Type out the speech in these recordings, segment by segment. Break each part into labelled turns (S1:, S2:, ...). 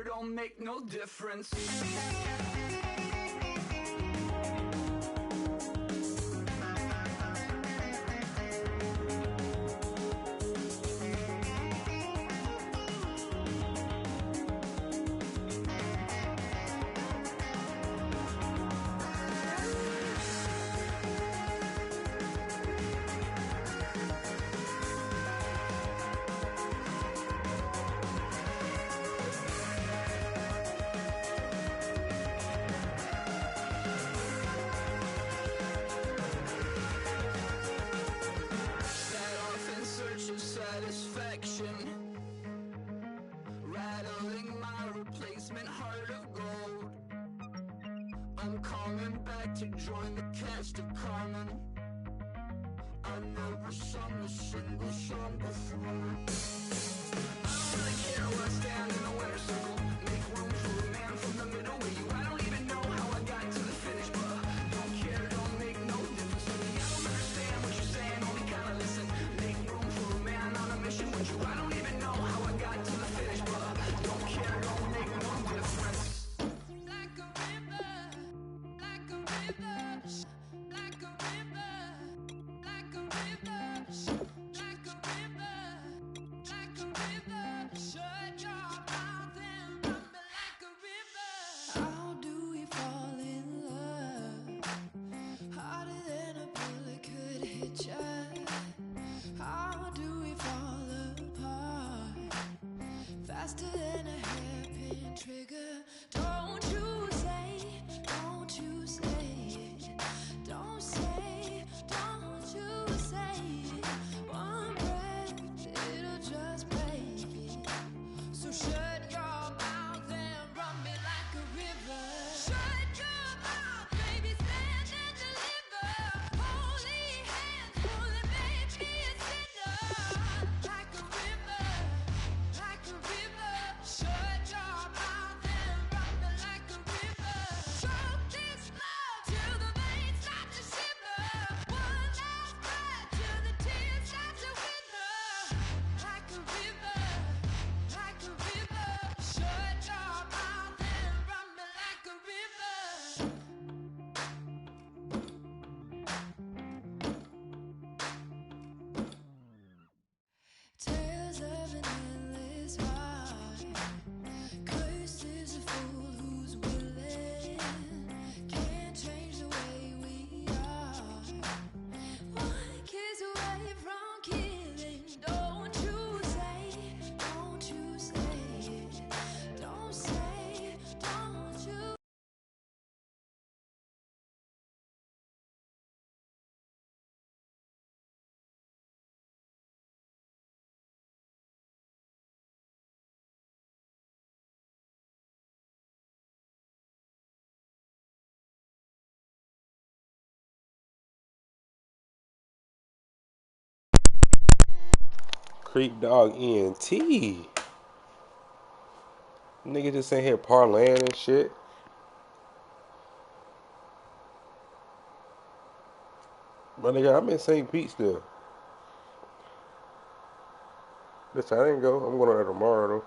S1: don't make no difference. Rattling my replacement heart of gold. I'm coming back to join the cast of Carmen. I never sung a single song before. I don't really care where I stand in the winner's circle. Make room for a man from the middle with you. I don't even know how I got to the finish, but don't care, don't make no difference to me. I don't understand what you're saying, only kinda listen. Make room for a man on a mission with you. I don't even know how I got to the finish, but don't care, don't make no difference. Like a river, like a river, like a river, like a river, like a river, like a river. Shut your mouth and run me like a river. How do we fall in love? Harder than a bullet could hit ya. How do we fall apart? Faster than a hairpin trigger. Don't you say it. Don't you say it. Don't say, don't you say it. One breath, it'll just break it. So shut your mouth and run me like a river. Shut your mouth, baby, stand and deliver. Holy hands, holy, make me a sinner. Like a river, like a river. Shut your mouth and run me like a river. Choke this love till the veins start to shiver. One last breath till the tears start to wither. Like a river, like a river. Shut your mouth and run me like a river. Tales of an endless ride. Cursed is a fool who's willing. Can't change the way we are. One kiss away from killing. Don't you say, don't you say it. Don't say, don't you.
S2: Creep Dog ENT. Nigga just in here parlaying and shit. But nigga, I'm in St. Pete still. This I didn't go. I'm going there tomorrow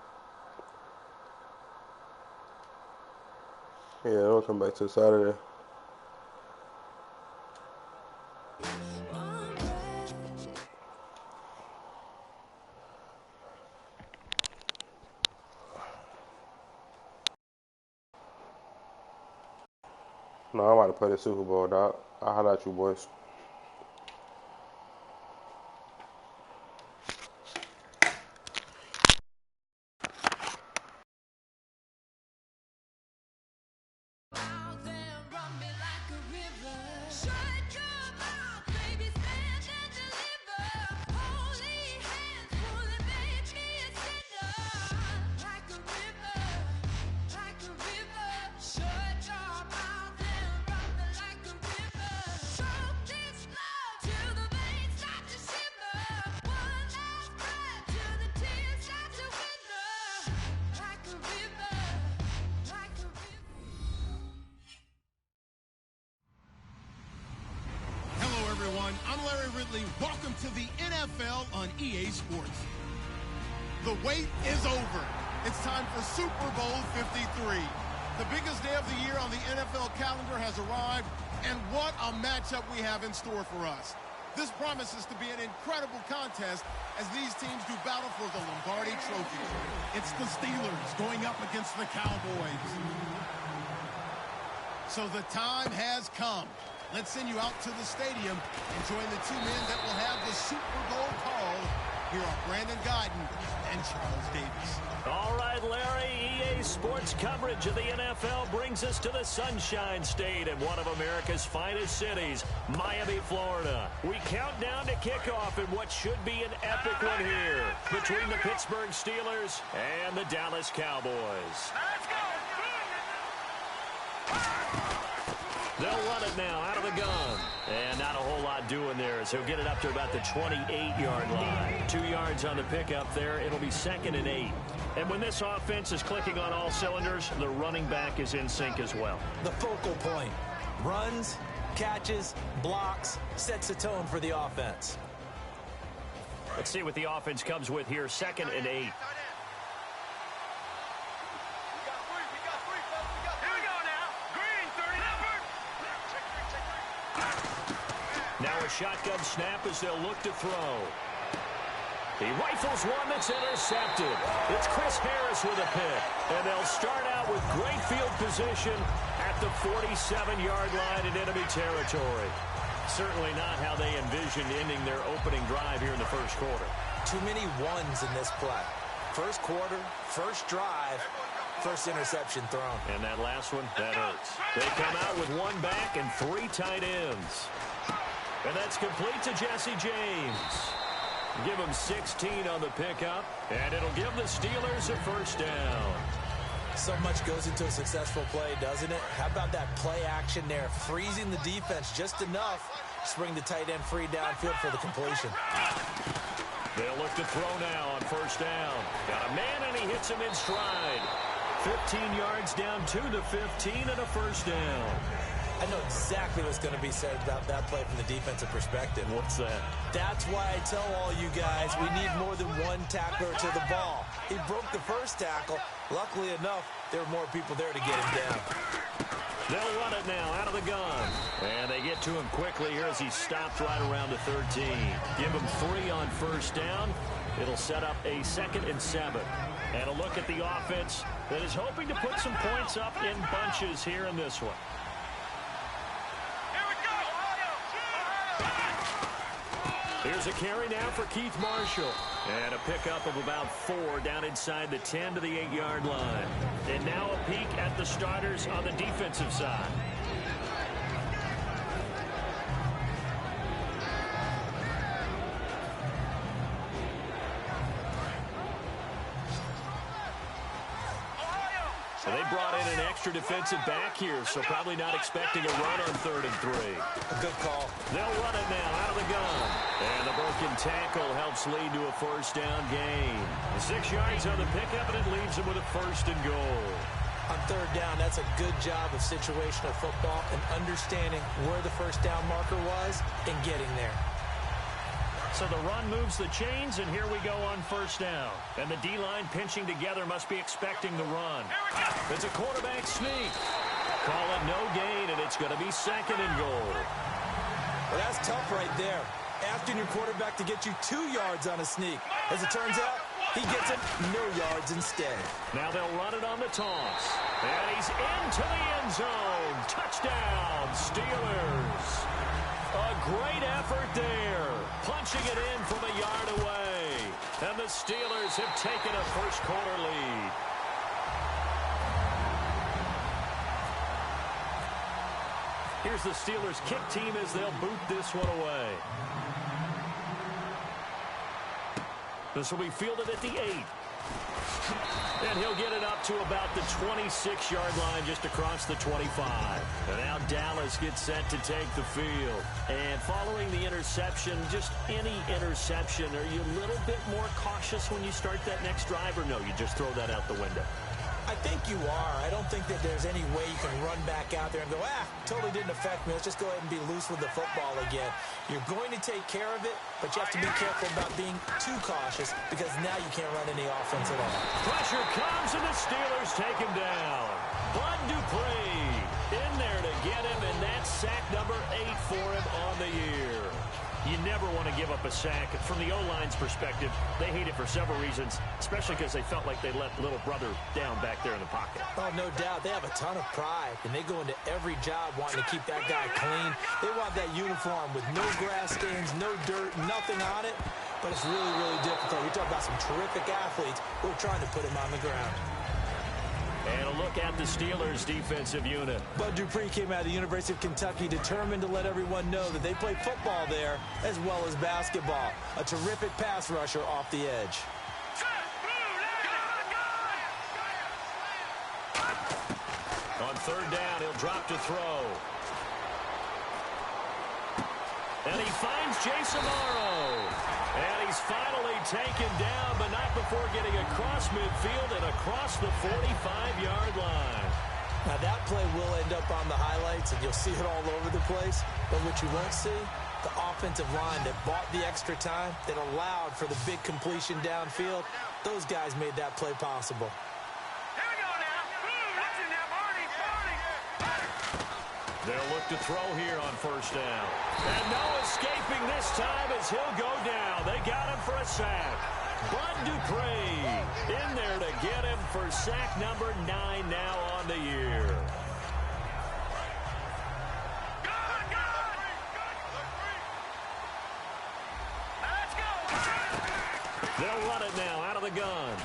S2: though. Yeah, I'll come back to Saturday. No, I'm about to play the Super Bowl, dog. I'll holler at you boys.
S1: Mouth and run me like a river. Shut your mouth, baby, stand and deliver. Holy hands, holy, make me a sinner. Like a river, like a river. Shut your mouth and run me like a river. Choke this love till the veins start to shiver. One last breath till the tears start to wither. Like a river, like a river.
S3: Hello, everyone. I'm Larry Ridley. Welcome to the NFL on EA Sports. The wait is over. It's time for Super Bowl 53. The biggest day of the year on the NFL calendar has arrived, and what a matchup we have in store for us. This promises to be an incredible contest as these teams do battle for the Lombardi Trophy. It's the Steelers going up against the Cowboys. So the time has come. Let's send you out to the stadium and join the two men that will have the Super Bowl call. Here are Brandon Guyton and Charles Davis.
S4: All right, Larry, EA Sports coverage of the NFL brings us to the Sunshine State in one of America's finest cities, Miami, Florida. We count down to kickoff in what should be an epic one here between the Pittsburgh Steelers and the Dallas Cowboys. They'll run it now out of the gun. And not a whole lot doing there as he'll get it up to about the 28-yard line. 2 yards on the pickup there. It'll be 2nd and 8. And when this offense is clicking on all cylinders, the running back is in sync as well.
S5: The focal point. Runs, catches, blocks, sets the tone for the offense.
S4: Let's see what the offense comes with here. 2nd and 8. Now a shotgun snap as they'll look to throw. He rifles one that's intercepted. It's Chris Harris with a pick. And they'll start out with great field position at the 47-yard line in enemy territory. Certainly not how they envisioned ending their opening drive here in the first quarter.
S5: Too many ones in this play. First quarter, first drive, first interception thrown.
S4: And that last one, that hurts. They come out with one back and 3 tight ends. And that's complete to Jesse James. Give him 16 on the pickup, and it'll give the Steelers a first down.
S5: So much goes into a successful play, doesn't it? How about that play action there, freezing the defense just enough to bring the tight end free downfield for the completion.
S4: They'll look to throw now on first down. Got a man, and he hits him in stride. 15 yards down to the 15 and a first down.
S5: I know exactly what's going to be said about that play from the defensive perspective.
S4: What's that?
S5: That's why I tell all you guys we need more than one tackler to the ball. He broke the first tackle. Luckily enough, there were more people there to get him down.
S4: They'll run it now out of the gun. And they get to him quickly here as he stopped right around the 13. Give him 3 on first down. It'll set up a 2nd and 7. And a look at the offense that is hoping to put some points up in bunches here in this one. Here's a carry now for Keith Marshall. And a pickup of about 4 down inside the 10 to the 8-yard line. And now a peek at the starters on the defensive side. So they brought in an extra defensive back here, so probably not expecting a run on 3rd and 3.
S5: A good call.
S4: They'll run it now out of the gun. And the broken tackle helps lead to a first down gain. 6 yards on the pickup, and it leaves them with a 1st and goal.
S5: On 3rd down, that's a good job of situational football and understanding where the first down marker was and getting there.
S4: So the run moves the chains, and here we go on first down. And the D-line pinching together must be expecting the run. It's a quarterback sneak. Call it no gain, and it's going to be 2nd and goal.
S5: Well, that's tough right there. Asking your quarterback to get you 2 yards on a sneak. As it turns out, he gets it no yards instead.
S4: Now they'll run it on the toss. And he's into the end zone. Touchdown, Steelers. A great effort there. Punching it in from a yard away. And the Steelers have taken a first quarter lead. Here's the Steelers kick team as they'll boot this one away. This will be fielded at the 8. And he'll get it up to about the 26-yard line just across the 25. And now Dallas gets set to take the field. And following the interception, just any interception, are you a little bit more cautious when you start that next drive, or no, you just throw that out the window?
S5: I think you are. I don't think that there's any way you can run back out there and go, totally didn't affect me. Let's just go ahead and be loose with the football again. You're going to take care of it, but you have to be careful about being too cautious because now you can't run any offense at all.
S4: Pressure comes, and the Steelers take him down. Bud Dupree in there to get him, and that's sack number 8 for him on the year. You never want to give up a sack. From the O-line's perspective, they hate it for several reasons, especially because they felt like they let little brother down back there in the pocket.
S5: Oh, no doubt. They have a ton of pride, and they go into every job wanting to keep that guy clean. They want that uniform with no grass stains, no dirt, nothing on it. But it's really, really difficult. You're talking about some terrific athletes who are trying to put him on the ground.
S4: And a look at the Steelers' defensive unit.
S5: Bud Dupree came out of the University of Kentucky determined to let everyone know that they play football there as well as basketball. A terrific pass rusher off the edge.
S4: On third down, he'll drop to throw. And he finds Jason Morrow. And he's finally taken down, but not before getting across midfield and across the 45-yard line.
S5: Now, that play will end up on the highlights, and you'll see it all over the place. But what you won't see, the offensive line that bought the extra time, that allowed for the big completion downfield, those guys made that play possible.
S4: They'll look to throw here on first down. And no escaping this time as he'll go down. They got him for a sack. Bud Dupree in there to get him for sack number 9 now on the year. They'll run it now out of the gun.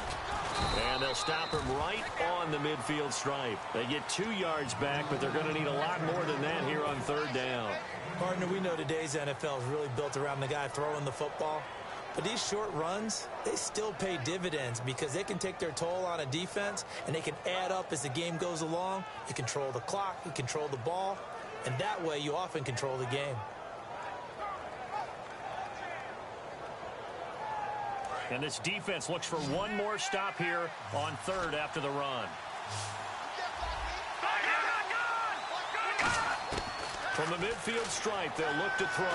S4: And they'll stop him right on the midfield stripe. They get 2 yards back, but they're going to need a lot more than that here on third down.
S5: Partner, we know today's NFL is really built around the guy throwing the football. But these short runs, they still pay dividends because they can take their toll on a defense, and they can add up as the game goes along. You control the clock, you control the ball, and that way you often control the game.
S4: And this defense looks for one more stop here on third after the run. From the midfield stripe, they'll look to throw.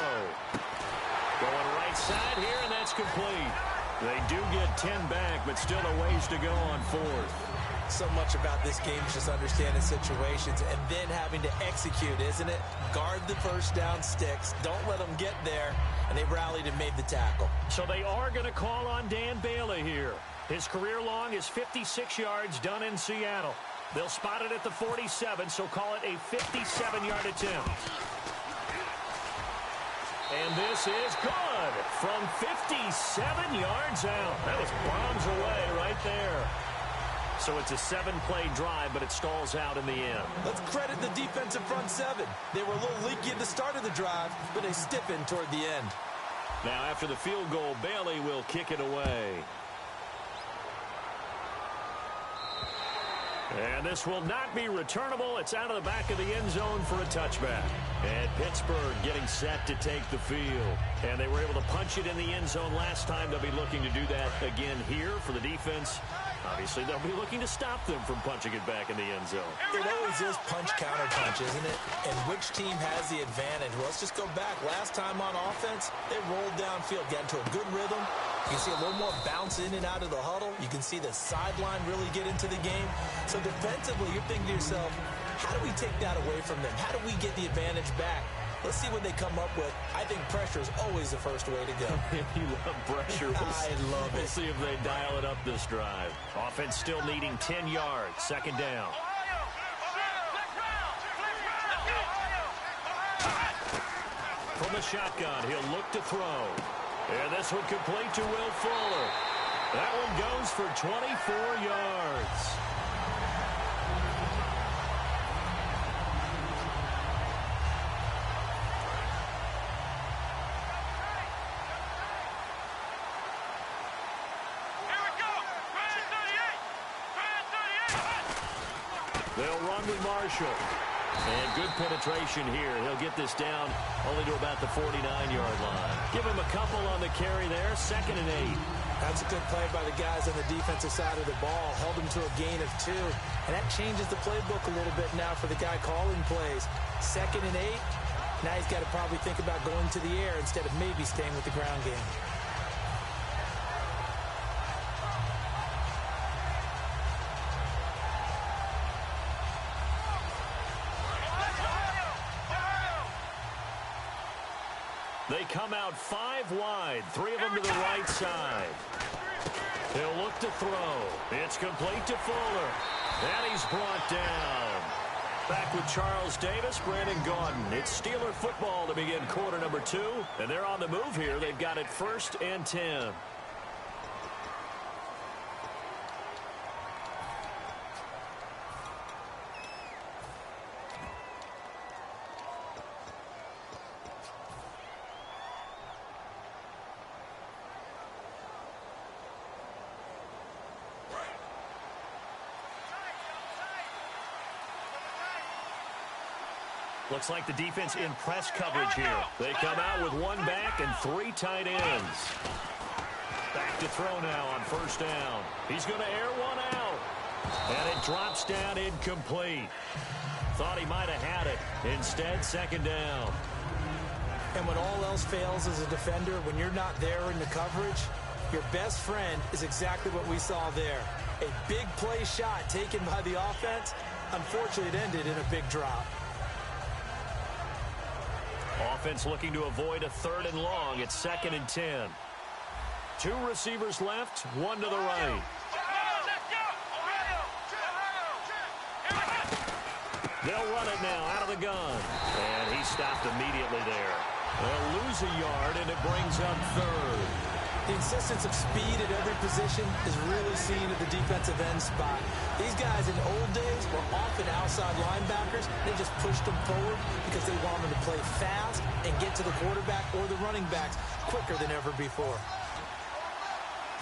S4: Going right side here, and that's complete. They do get 10 back, but still a ways to go on fourth.
S5: So much about this game is just understanding situations and then having to execute, isn't it? Guard the first down sticks. Don't let them get there. And they rallied and made the tackle.
S4: So they are going to call on Dan Bailey here. His career long is 56 yards done in Seattle. They'll spot it at the 47, so call it a 57-yard attempt. And this is good from 57 yards out. That was bombs away right there. So it's a 7-play drive, but it stalls out in the end.
S5: Let's credit the defensive front seven. They were a little leaky at the start of the drive, but they stiffened toward the end.
S4: Now, after the field goal, Bailey will kick it away. And this will not be returnable. It's out of the back of the end zone for a touchback. And Pittsburgh getting set to take the field. And they were able to punch it in the end zone last time. They'll be looking to do that again here for the defense. Obviously, they'll be looking to stop them from punching it back in the end zone.
S5: It always is punch-counter-punch, isn't it? And which team has the advantage? Well, let's just go back. Last time on offense, they rolled downfield, got into a good rhythm. You can see a little more bounce in and out of the huddle. You can see the sideline really get into the game. So defensively, you're thinking to yourself, how do we take that away from them? How do we get the advantage back? Let's see what they come up with. I think pressure is always the first way to go.
S4: You love pressure.
S5: I love it.
S4: We'll see if they dial it up this drive. Offense still needing 10 yards. Second down. From the shotgun, he'll look to throw. And this one complete to Will Fuller. That one goes for 24 yards. They'll run with Marshall. And good penetration here. He'll get this down only to about the 49-yard line. Give him a couple on the carry there. 2nd and 8.
S5: That's a good play by the guys on the defensive side of the ball. Held him to a gain of 2. And that changes the playbook a little bit now for the guy calling plays. 2nd and 8. Now he's got to probably think about going to the air instead of maybe staying with the ground game.
S4: They come out 5 wide, 3 of them to the right side. He'll look to throw. It's complete to Fuller. And he's brought down. Back with Charles Davis, Brandon Gaudin. It's Steeler football to begin quarter number 2. And they're on the move here. They've got it 1st and 10. Looks like the defense in press coverage here. They come out with 1 back and 3 tight ends. Back to throw now on 1st down. He's going to air one out. And it drops down incomplete. Thought he might have had it. Instead, 2nd down.
S5: And when all else fails as a defender, when you're not there in the coverage, your best friend is exactly what we saw there. A big play shot taken by the offense. Unfortunately, it ended in a big drop.
S4: Offense looking to avoid a 3rd and long. It's 2nd and 10. 2 receivers left, 1 to the right. They'll run it now out of the gun. And he stopped immediately there. They'll lose a yard, and it brings up 3rd.
S5: The insistence of speed at every position is really seen at the defensive end spot. These guys in the old days were often outside linebackers. They just pushed them forward because they wanted to play fast and get to the quarterback or the running backs quicker than ever before.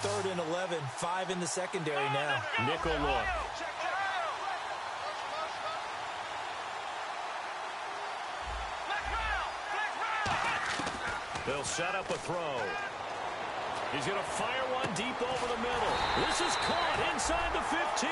S5: 3rd and 11, 5 in the secondary now.
S4: Nickel look. They'll set up a throw. He's going to fire one deep over the middle. This is caught inside the 15.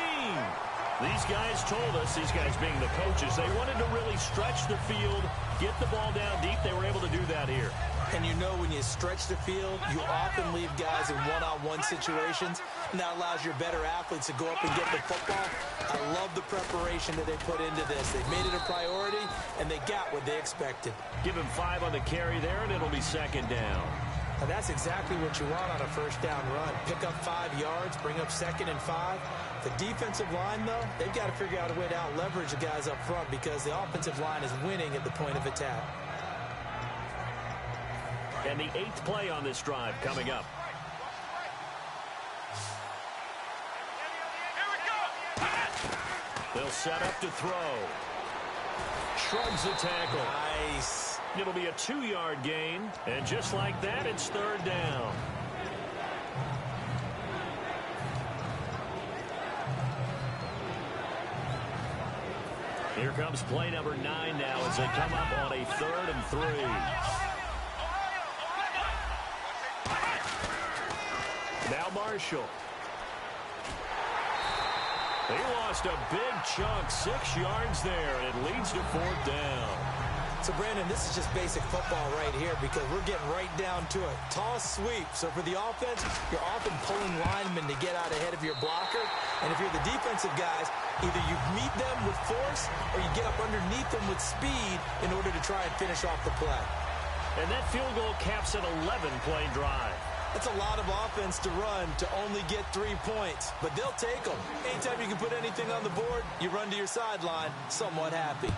S4: These guys told us, these guys being the coaches, they wanted to really stretch the field, get the ball down deep. They were able to do that here.
S5: And you know when you stretch the field, you often leave guys in one-on-one situations, and that allows your better athletes to go up and get the football. I love the preparation that they put into this. They made it a priority, and they got what they expected.
S4: Give him 5 on the carry there, and it'll be 2nd down.
S5: And that's exactly what you want on a 1st down run. Pick up 5 yards, bring up 2nd and 5. The defensive line, though, they've got to figure out a way to out-leverage the guys up front because the offensive line is winning at the point of attack.
S4: And the 8th play on this drive coming up. They'll set up to throw. Shrugs the tackle.
S5: Nice.
S4: It'll be a 2-yard gain, and just like that, it's 3rd down. Here comes play number 9 now as they come up on a 3rd and 3. Now Marshall. He lost a big chunk, 6 yards there, and it leads to 4th down.
S5: So, Brandon, this is just basic football right here because we're getting right down to it. Toss sweep. So, for the offense, you're often pulling linemen to get out ahead of your blocker. And if you're the defensive guys, either you meet them with force or you get up underneath them with speed in order to try and finish off the play.
S4: And that field goal caps an 11-play drive.
S5: That's a lot of offense to run to only get 3 points. But they'll take them. Anytime you can put anything on the board, you run to your sideline somewhat happy.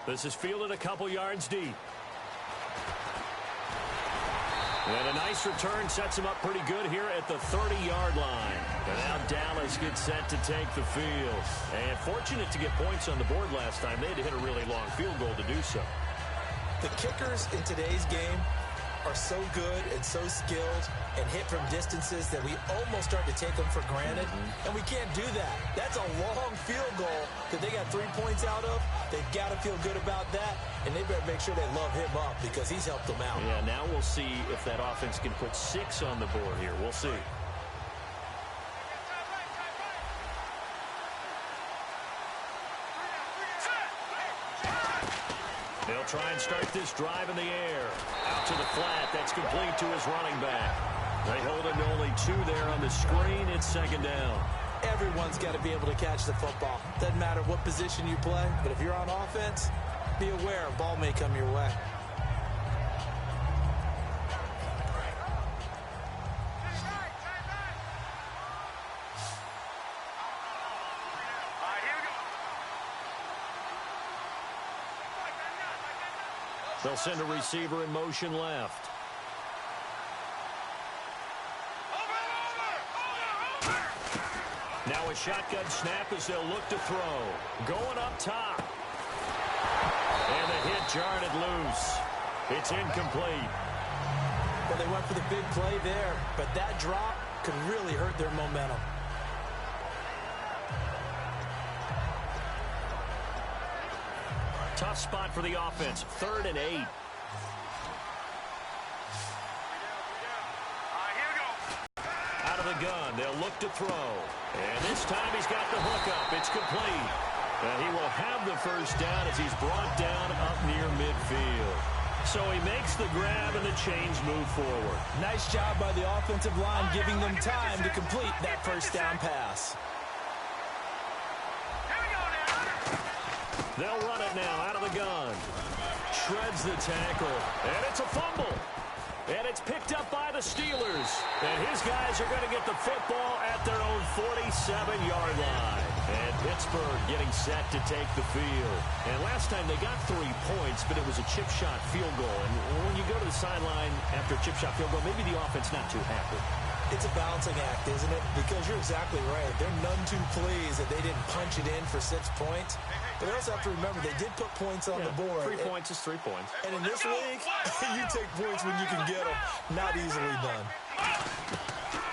S4: This is fielded a couple yards deep. And a nice return sets him up pretty good here at the 30-yard line. And now Dallas gets set to take the field. And fortunate to get points on the board last time. They had to hit a really long field goal to do so.
S5: The kickers in today's game are so good and so skilled and hit from distances that we almost start to take them for granted, and we can't do that. That's a long field goal that they got 3 points out of. They've got to feel good about that, and they better make sure they love him up because he's helped them out.
S4: Yeah, now we'll see if that offense can put 6 on the board here. We'll see. They'll try and start this drive in the air. Out to the flat. That's complete to his running back. They hold him to only 2 there on the screen. It's second down.
S5: Everyone's got to be able to catch the football. Doesn't matter what position you play, but if you're on offense, be aware a ball may come your way.
S4: They'll send a receiver in motion left. Now a shotgun snap as they'll look to throw. Going up top. And the hit jarred it loose. It's incomplete.
S5: Well, they went for the big play there, but that drop could really hurt their momentum.
S4: Tough spot for the offense. 3rd and 8. Out of the gun. They'll look to throw. And this time he's got the hook up. It's complete. And he will have the first down as he's brought down up near midfield. So he makes the grab and the chains move forward.
S5: Nice job by the offensive line giving them time to complete that first down pass.
S4: They'll run it now out of the gun. Shreds the tackle. And it's a fumble. And it's picked up by the Steelers. And his guys are going to get the football at their own 47-yard line. And Pittsburgh getting set to take the field. And last time they got 3 points, but it was a chip shot field goal. And when you go to the sideline after a chip shot field goal, maybe the offense not too happy.
S5: It's a balancing act, isn't it? Because you're exactly right. They're none too pleased that they didn't punch it in for 6 points. But they also have to remember they did put points on the board.
S4: 3 points is 3 points.
S5: And in this league, you take points when you can get them. Not easily done.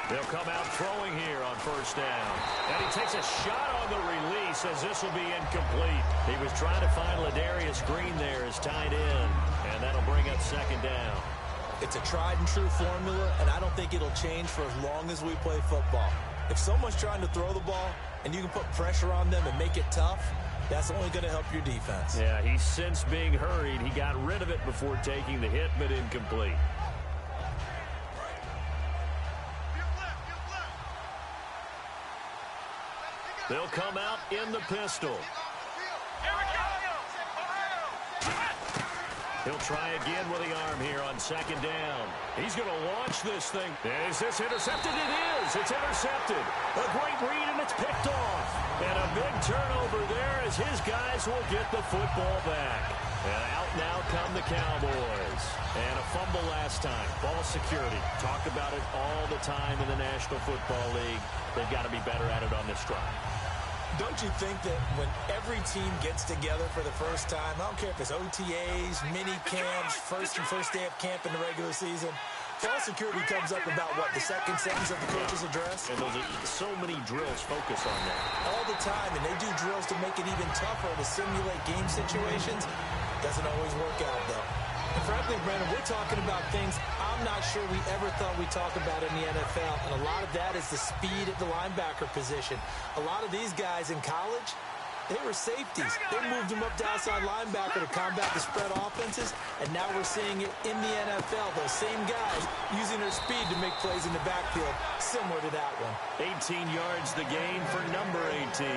S4: They'll come out throwing here on first down. And he takes a shot on the release as this will be incomplete. He was trying to find Ladarius Green there as tight end. And that'll bring up second down.
S5: It's a tried and true formula, and I don't think it'll change for as long as we play football. If someone's trying to throw the ball and you can put pressure on them and make it tough, that's only going to help your defense.
S4: Yeah, he's since being hurried. He got rid of it before taking the hit, but incomplete. They'll come out in the pistol. He'll try again with the arm here on second down. He's going to launch this thing. Is this intercepted? It is. It's intercepted. A great read, and it's picked off. And a big turnover there as his guys will get the football back. And out now come the Cowboys. And a fumble last time. Ball security. Talk about it all the time in the National Football League. They've got to be better at it on this drive.
S5: Don't you think that when every team gets together for the first time, I don't care if it's OTAs, mini camps, first day of camp in the regular season, ball security comes up about, what, the second sentence of the coach's address?
S4: And those are so many drills focus on that.
S5: All the time, and they do drills to make it even tougher to simulate game situations. Doesn't always work out, though. And frankly, Brandon, we're talking about things I'm not sure we ever thought we'd talk about in the NFL. And a lot of that is the speed at the linebacker position. A lot of these guys in college, they were safeties. They moved them up to outside linebacker to combat the spread offenses. And now we're seeing it in the NFL. Those same guys using their speed to make plays in the backfield, similar to that one.
S4: 18 yards the gain for number 18.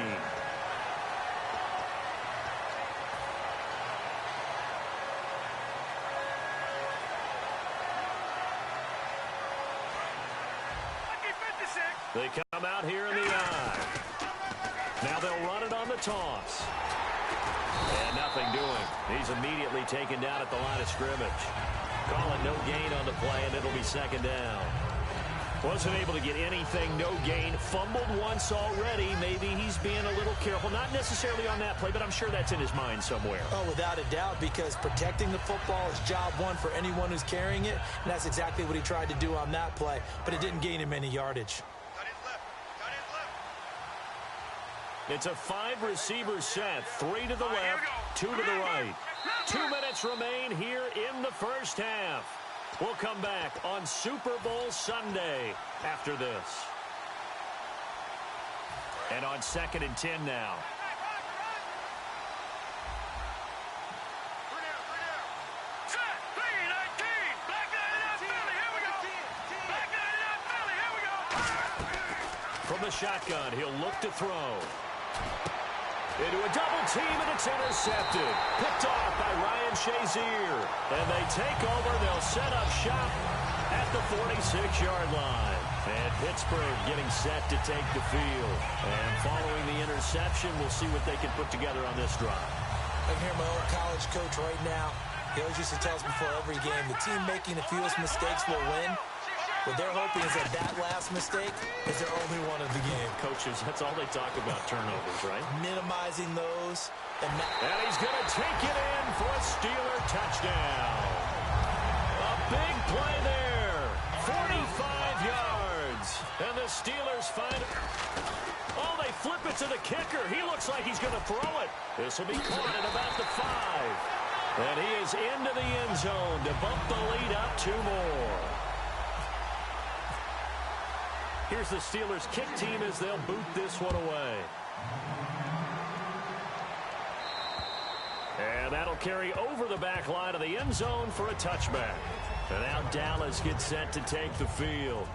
S4: They come out here in the eye. Now they'll run it on the toss. And nothing doing. He's immediately taken down at the line of scrimmage. Call it no gain on the play, and it'll be second down. Wasn't able to get anything, no gain. Fumbled once already. Maybe he's being a little careful. Not necessarily on that play, but I'm sure that's in his mind somewhere.
S5: Oh, without a doubt, because protecting the football is job one for anyone who's carrying it, and that's exactly what he tried to do on that play, but it didn't gain him any yardage.
S4: It's a 5-receiver set. 3 to the left, 2 to the right. 2 minutes remain here in the first half. We'll come back on Super Bowl Sunday after this. And on 2nd and 10 now. From the shotgun, he'll look to throw. Into a double team, and it's intercepted. Picked off by Ryan Shazier. And they take over. They'll set up shop at the 46-yard line. And Pittsburgh getting set to take the field. And following the interception, we'll see what they can put together on this drive.
S5: I can hear my old college coach right now. He always used to tell us before every game, the team making the fewest mistakes will win. What they're hoping is that last mistake is their only one of the game.
S4: Coaches, that's all they talk about, turnovers, right?
S5: Minimizing those. And
S4: he's going to take it in for a Steeler touchdown. A big play there. 45 yards. And the Steelers find it. Oh, they flip it to the kicker. He looks like he's going to throw it. This will be caught at about the 5. And he is into the end zone to bump the lead up 2 more. Here's the Steelers kick team as they'll boot this one away. And that'll carry over the back line of the end zone for a touchback. And now Dallas gets set to take the field.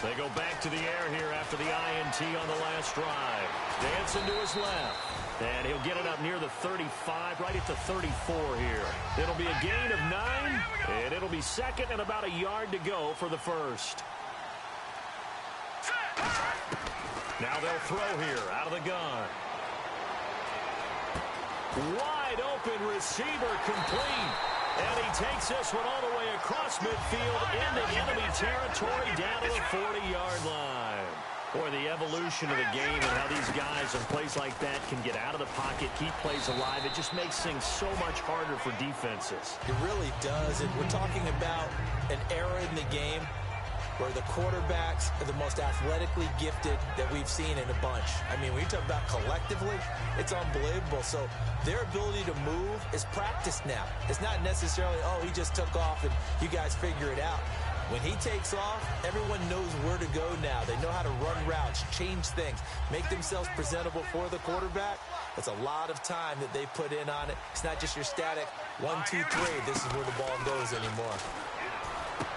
S4: They go back to the air here after the INT on the last drive. Dancing to his left. And he'll get it up near the 35, right at the 34 here. It'll be a gain of 9, and it'll be 2nd and about a yard to go for the first. Now they'll throw here out of the gun. Wide open receiver complete. And he takes this one all the way across midfield into enemy territory down to the 40-yard line. Boy, the evolution of the game and how these guys in plays like that can get out of the pocket, keep plays alive, it just makes things so much harder for defenses.
S5: It really does. And we're talking about an era in the game where the quarterbacks are the most athletically gifted that we've seen in a bunch. I mean, when you talk about collectively, it's unbelievable. So their ability to move is practiced now. It's not necessarily, oh, he just took off and you guys figure it out. When he takes off, everyone knows where to go now. They know how to run routes, change things, make themselves presentable for the quarterback. It's a lot of time that they put in on it. It's not just your static 1, 2, 3. This is where the ball goes anymore.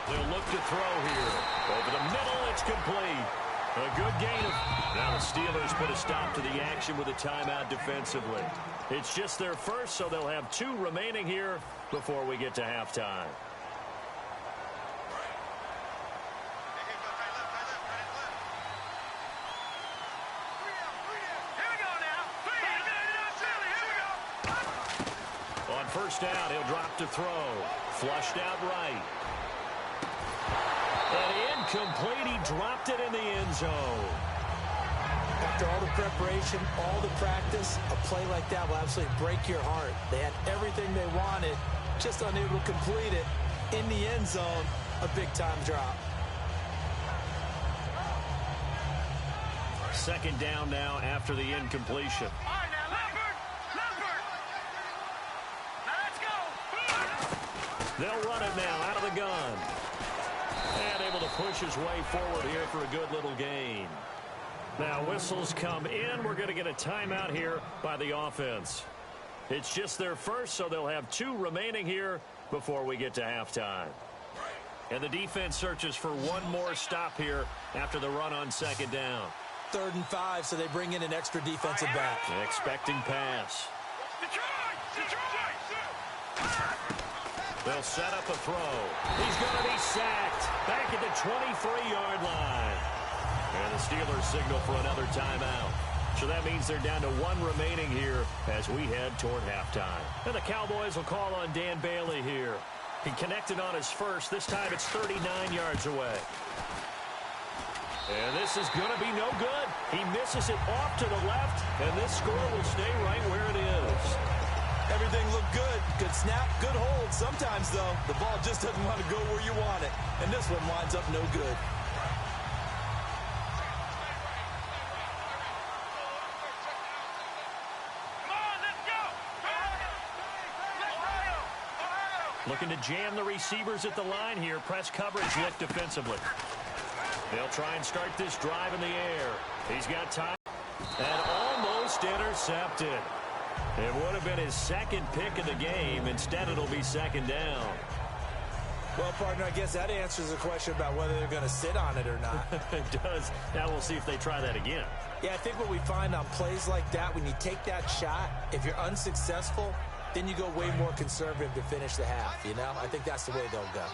S4: They'll look to throw here. Over the middle, it's complete. A good gain of... Now the Steelers put a stop to the action with a timeout defensively. It's just their first, so they'll have 2 remaining here before we get to halftime. On first down, he'll drop to throw. Flushed out right. And incomplete, he dropped it in the end zone.
S5: After all the preparation, all the practice, a play like that will absolutely break your heart. They had everything they wanted, just unable to complete it. In the end zone, a big-time drop.
S4: 2nd down now after the incompletion.
S6: All right, now, Leopard! Now let's go!
S4: They'll run it now out of the gun. And able to push his way forward here for a good little gain. Now whistles come in. We're going to get a timeout here by the offense. It's just their first, so they'll have 2 remaining here before we get to halftime. And the defense searches for one more stop here after the run on 2nd down.
S5: 3rd and 5, so they bring in an extra defensive back.
S4: Expecting pass. They'll set up a throw. He's going to be sacked back at the 23-yard line. And the Steelers signal for another timeout. So that means they're down to one remaining here as we head toward halftime. And the Cowboys will call on Dan Bailey here. He connected on his first. This time it's 39 yards away. And this is going to be no good. He misses it off to the left, and this score will stay right where it is.
S5: Everything looked good. Good snap, good hold. Sometimes, though, the ball just doesn't want to go where you want it. And this one winds up no good.
S4: Looking to jam the receivers at the line here. Press coverage lift defensively. They'll try and start this drive in the air. He's got time. And almost intercepted. It would have been his second pick of the game. Instead, it'll be second down.
S5: Well, partner, I guess that answers the question about whether they're going to sit on it or not.
S4: It does. Now we'll see if they try that again.
S5: Yeah, I think what we find on plays like that, when you take that shot, if you're unsuccessful, then you go way more conservative to finish the half, you know? I think that's the way they'll go.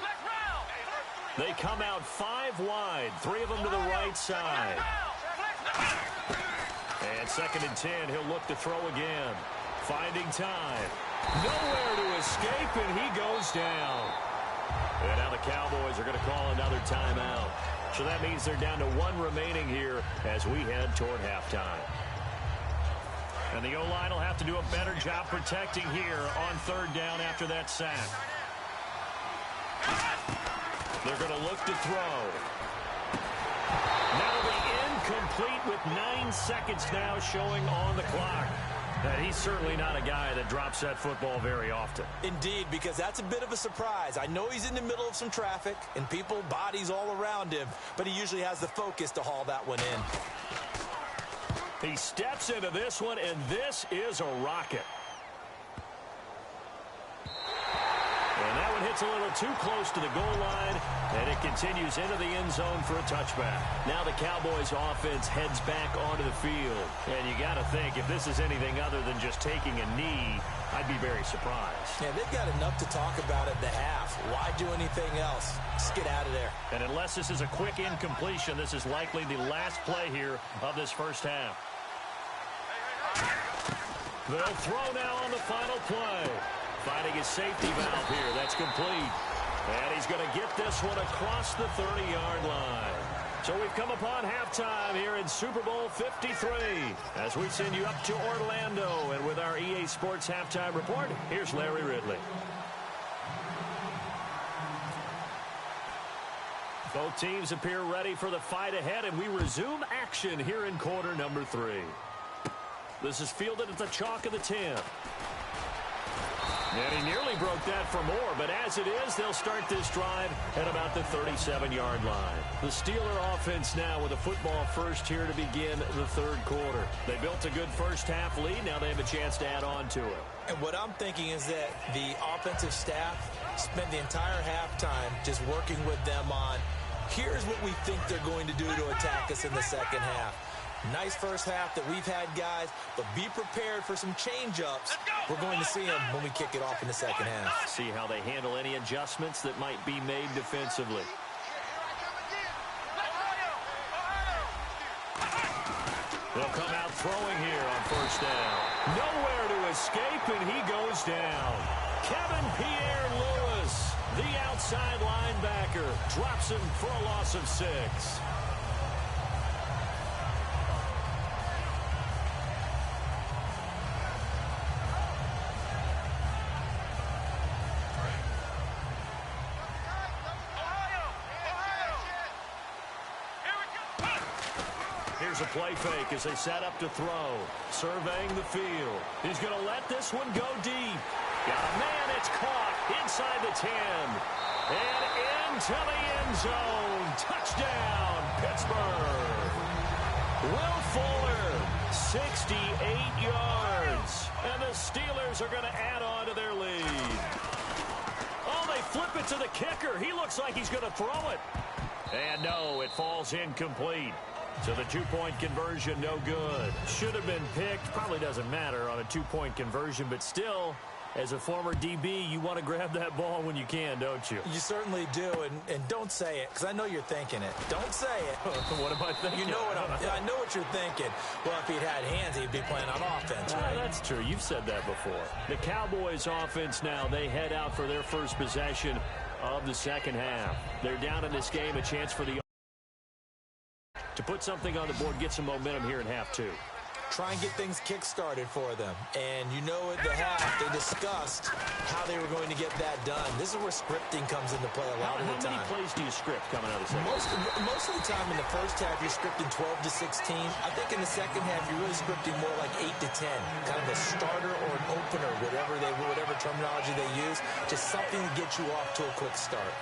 S4: They come out 5 wide, 3 of them to the right side. And 2nd and 10, he'll look to throw again. Finding time. Nowhere to escape, and he goes down. And now the Cowboys are going to call another timeout. So that means they're down to 1 remaining here as we head toward halftime. And the O-line will have to do a better job protecting here on 3rd down after that sack. They're going to look to throw. That'll be incomplete with 9 seconds now showing on the clock. And he's certainly not a guy that drops that football very often.
S5: Indeed, because that's a bit of a surprise. I know he's in the middle of some traffic and people, bodies all around him, but he usually has the focus to haul that one in.
S4: He steps into this one, and this is a rocket. And that one hits a little too close to the goal line, and it continues into the end zone for a touchback. Now the Cowboys offense heads back onto the field. And you got to think, if this is anything other than just taking a knee, I'd be very surprised.
S5: Yeah, they've got enough to talk about at the half. Why do anything else? Just get out of there.
S4: And unless this is a quick incompletion, this is likely the last play here of this first half. They'll throw now on the final play. Finding his safety valve here. That's complete. And he's going to get this one across the 30-yard line. So we've come upon halftime here in Super Bowl 53. As we send you up to Orlando. And with our EA Sports Halftime Report, here's Larry Ridley. Both teams appear ready for the fight ahead, and we resume action here in quarter number 3. This is fielded at the chalk of the 10. And he nearly broke that for more, but as it is, they'll start this drive at about the 37-yard line. The Steeler offense now with a football first here to begin the 3rd quarter. They built a good first half lead. Now they have a chance to add on to it.
S5: And what I'm thinking is that the offensive staff spent the entire halftime just working with them on, here's what we think they're going to do to attack us in the second half. Nice first half that we've had, guys, but be prepared for some change-ups. We're going to see them when we kick it off in the second half.
S4: See how they handle any adjustments that might be made defensively. They'll come out throwing here on first down. Nowhere to escape, and he goes down. Kevin Pierre-Louis, the outside linebacker, drops him for a loss of 6. Here's a play fake as they set up to throw. Surveying the field. He's going to let this one go deep. Got a man, it's caught inside the 10. And into the end zone. Touchdown, Pittsburgh. Will Fuller, 68 yards. And the Steelers are going to add on to their lead. Oh, they flip it to the kicker. He looks like he's going to throw it. And no, it falls incomplete. So the 2-point conversion, no good. Should have been picked. Probably doesn't matter on a 2-point conversion, but still, As a former DB, you want to grab that ball when you can, don't you?
S5: You certainly do, and don't say it, because I know you're thinking it. Don't say it.
S4: What am I thinking?
S5: You know I know what you're thinking. Well, if he'd had hands, he'd be playing on offense, right?
S4: That's true. You've said that before. The Cowboys offense now, they head out for their first possession of the second half. They're down in this game, a chance for the to put something on the board, get some momentum here in half two.
S5: Try and get things kick-started for them. And you know at the half, they discussed how they were going to get that done. This is where scripting comes into play a lot of the time.
S4: How many plays do you script coming out of the second?
S5: Most of the time in the first half, you're scripting 12 to 16. I think in the second half, you're really scripting more like 8 to 10. Kind of a starter or an opener, whatever terminology they use. Just something to get you off to a quick start.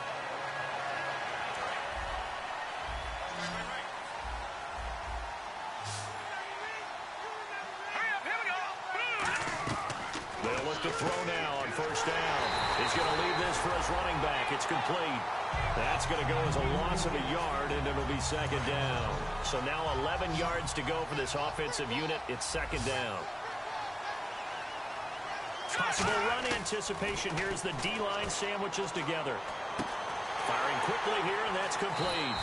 S4: To throw now on first down. He's going to leave this for his running back. It's complete. That's going to go as a loss of a yard, and it'll be second down. So now 11 yards to go for this offensive unit. It's second down. Possible run anticipation here as the D-line sandwiches together. Firing quickly here, and that's complete.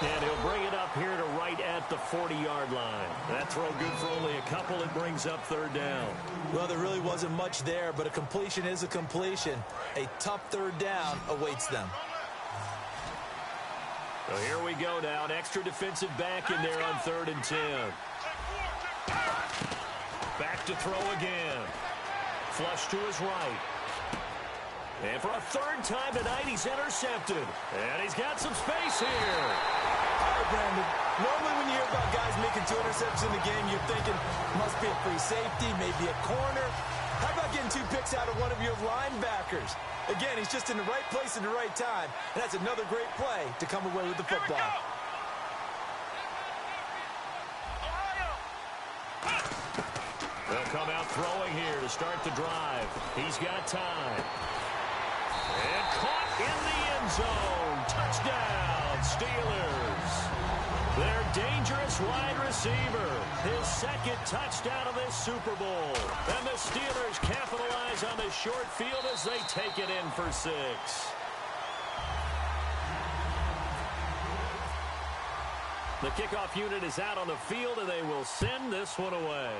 S4: And he'll bring it up here to right at the 40-yard line. That throw good for only a couple. It brings up third down.
S5: Well, there really wasn't much there, but a completion is a completion. A tough third down awaits them.
S4: So here we go now. An extra defensive back in there on 3rd and 10. Back to throw again. Flush to his right. And for a third time tonight, he's intercepted. And he's got some space here.
S5: All right, Brandon. Normally when you hear about guys making 2 interceptions in the game, you're thinking must be a free safety, maybe a corner. How about getting 2 picks out of one of your linebackers? Again, he's just in the right place at the right time. And that's another great play to come away with the football.
S4: They'll come out throwing here to start the drive. He's got time. And caught in the end zone. Touchdown, Steelers. Their dangerous wide receiver. His second touchdown of this Super Bowl. And the Steelers capitalize on the short field as they take it in for 6. The kickoff unit is out on the field, and they will send this one away.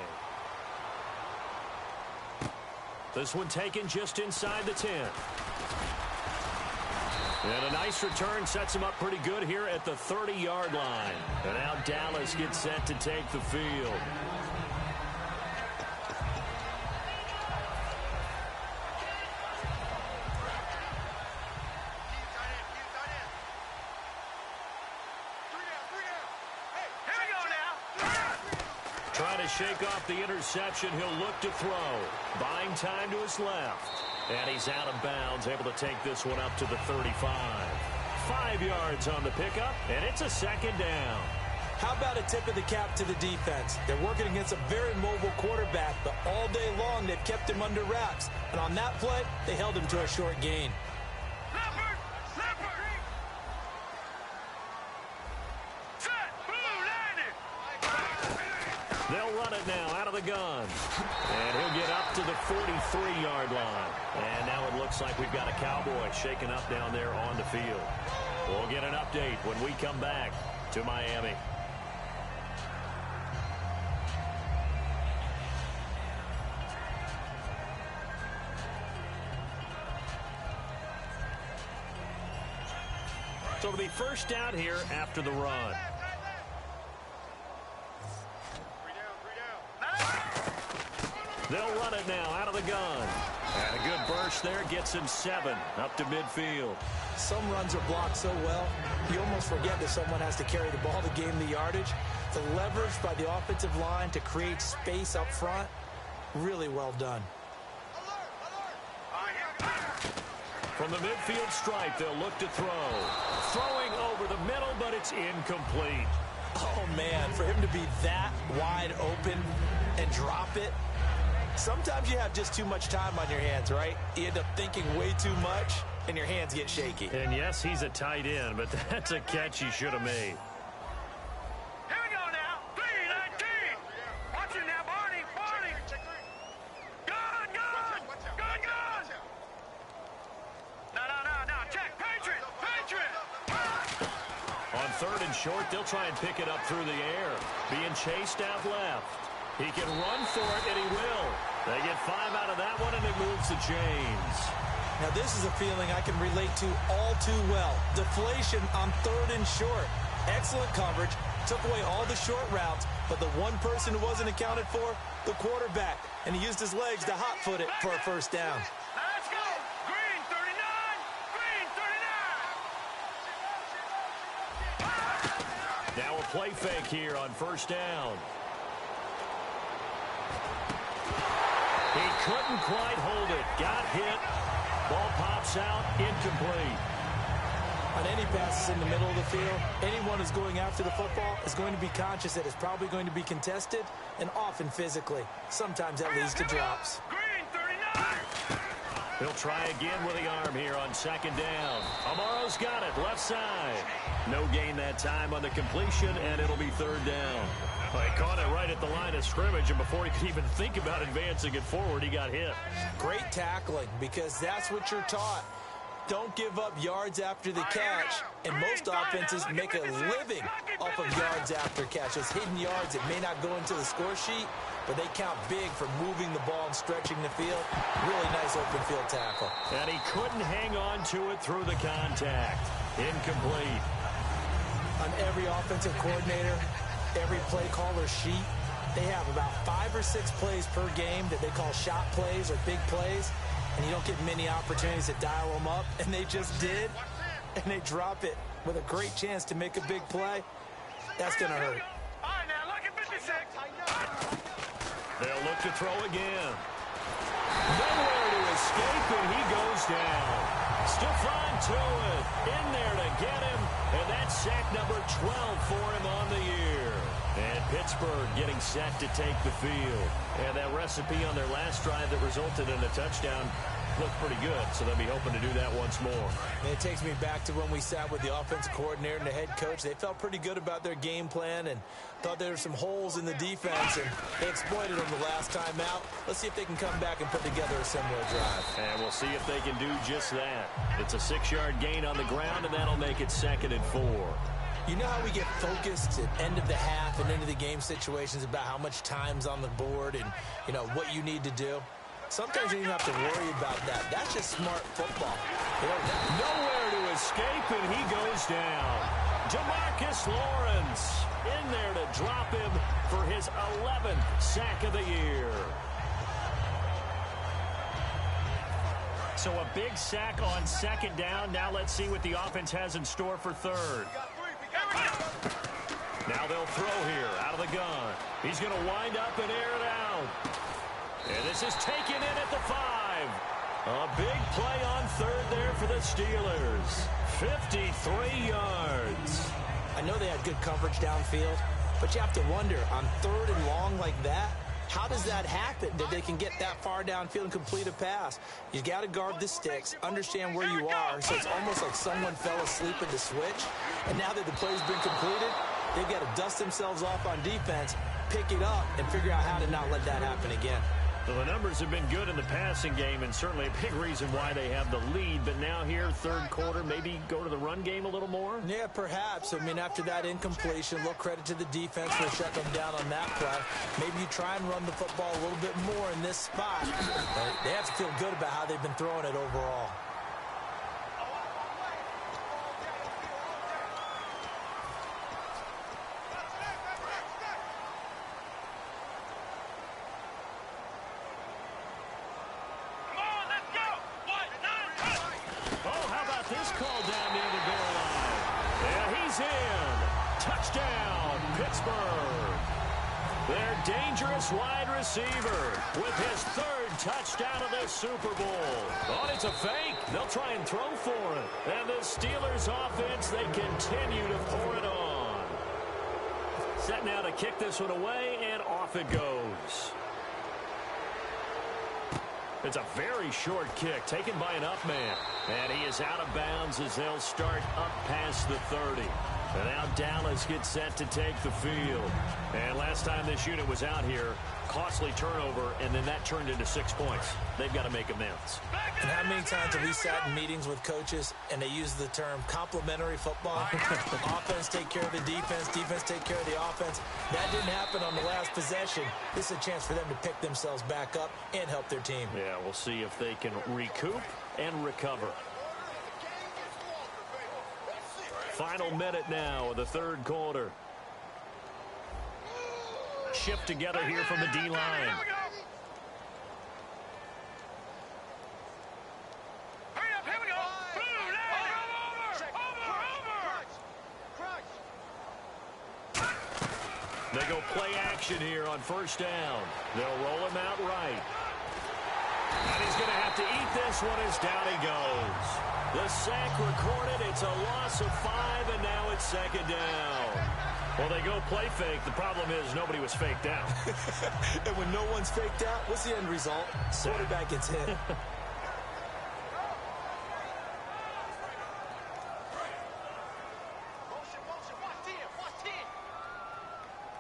S4: This one taken just inside the 10. And a nice return sets him up pretty good here at the 30-yard line. And now Dallas gets set to take the field. Trying to shake off the interception. He'll look to throw. Buying time to his left. And he's out of bounds, able to take this one up to the 35. 5 yards on the pickup, and it's a second down.
S5: How about a tip of the cap to the defense? They're working against a very mobile quarterback, but all day long they've kept him under wraps. And on that play, they held him to a short gain.
S4: They'll run it now out of the gun. And he'll get up to the 43-yard line. And now it looks like we've got a Cowboy shaken up down there on the field. We'll get an update when we come back to Miami. So it'll be first down here after the run. They'll run it now out of the gun. And a good burst there gets him 7 up to midfield.
S5: Some runs are blocked so well, you almost forget that someone has to carry the ball to gain the yardage. The leverage by the offensive line to create space up front, really well done.
S4: From the midfield stripe, they'll look to throw. Throwing over the middle, but it's incomplete.
S5: Oh, man, for him to be that wide open and drop it. Sometimes you have just too much time on your hands, right? You end up thinking way too much, and your hands get shaky.
S4: And yes, he's a tight end, but that's a catch he should have made.
S6: Here we go now. 3-19. Watch it now, Barney. Gun.
S4: third and short. They'll try and pick it up through the air. Being chased out left. He can run for it, and he will. They get 5 out of that one, and it moves the chains.
S5: Now, this is a feeling I can relate to all too well. Deflation on third and short. Excellent coverage. Took away all the short routes, but the one person who wasn't accounted for, the quarterback. And he used his legs to hot-foot it for a first down.
S6: Let's go. Green 39. Green 39.
S4: Now a play fake here on first down. He couldn't quite hold it. Got hit. Ball pops out. Incomplete.
S5: On any passes in the middle of the field, anyone who's going after the football is going to be conscious that it's probably going to be contested and often physically. Sometimes that leads to drops.
S6: Green 39.
S4: He'll try again with the arm here on second down. Amaro's got it, left side. No gain that time on the completion, and it'll be third down. Well, he caught it right at the line of scrimmage, and before he could even think about advancing it forward, he got hit.
S5: Great tackling, because that's what you're taught. Don't give up yards after the catch, and most offenses make a living off of yards after catches. Hidden yards that may not go into the score sheet, but they count big for moving the ball and stretching the field. Really nice open field tackle.
S4: And he couldn't hang on to it through the contact. Incomplete.
S5: On every offensive coordinator, every play caller sheet, they have about 5 or 6 plays per game that they call shot plays or big plays. And you don't get many opportunities to dial them up, and they just did, and they drop it with a great chance to make a big play. That's going to hurt.
S6: All right, now look at 56.
S4: They'll look to throw again. Nowhere to escape, and he goes down. Stephon Tuitt in there to get him, and that's sack number 12 for him on the year. And Pittsburgh getting set to take the field. And that recipe on their last drive that resulted in a touchdown looked pretty good, so they'll be hoping to do that once more.
S5: And it takes me back to when we sat with the offensive coordinator and the head coach. They felt pretty good about their game plan and thought there were some holes in the defense, and they exploited them the last time out. Let's see if they can come back and put together a similar drive.
S4: And we'll see if they can do just that. It's a 6-yard gain on the ground, and that'll make it 2nd and 4.
S5: You know how we get focused at end of the half and into the game situations about how much time's on the board and, you know, what you need to do? Sometimes you don't have to worry about that. That's just smart football.
S4: Nowhere to escape, and he goes down. Jamarcus Lawrence in there to drop him for his 11th sack of the year. So a big sack on second down. Now let's see what the offense has in store for third. Now they'll throw here out of the gun. He's going to wind up and air it out. And this is taken in at the 5. A big play on third there for the Steelers. 53 yards.
S5: I know they had good coverage downfield, but you have to wonder, on third and long like that, how does that happen that they can get that far downfield and complete a pass? You got to guard the sticks, understand where you are, so it's almost like someone fell asleep at the switch. And now that the play's been completed, they've got to dust themselves off on defense, pick it up, and figure out how to not let that happen again.
S4: Well, the numbers have been good in the passing game, and certainly a big reason why they have the lead. But now here, third quarter, maybe go to the run game a little more?
S5: Yeah, perhaps. I mean, after that incompletion, a little credit to the defense for shutting them down on that play. Maybe you try and run the football a little bit more in this spot. But they have to feel good about how they've been throwing it overall.
S4: Their dangerous wide receiver with his 3rd touchdown of the Super Bowl. Oh, it's a fake. They'll try and throw for it. And the Steelers offense, they continue to pour it on. Set now to kick this one away, and off it goes. It's a very short kick taken by an up man. And he is out of bounds as they'll start up past the 30. And now Dallas gets set to take the field. And last time this unit was out here, costly turnover, and then that turned into 6 points. They've got to make amends.
S5: And how many times have we sat in meetings with coaches and they use the term complementary football? Offense take care of the defense, defense take care of the offense. That didn't happen on the last possession. This is a chance for them to pick themselves back up and help their team.
S4: Yeah, we'll see if they can recoup and recover. Final minute now of the third quarter. Shift together here from the D-line. They go play action here on first down. They'll roll him out right. And he's going to have to eat this one as down he goes. The sack recorded. It's a loss of 5, and now it's second down. Well, they go play fake. The problem is nobody was faked out.
S5: And when no one's faked out, what's the end result? Quarterback gets hit.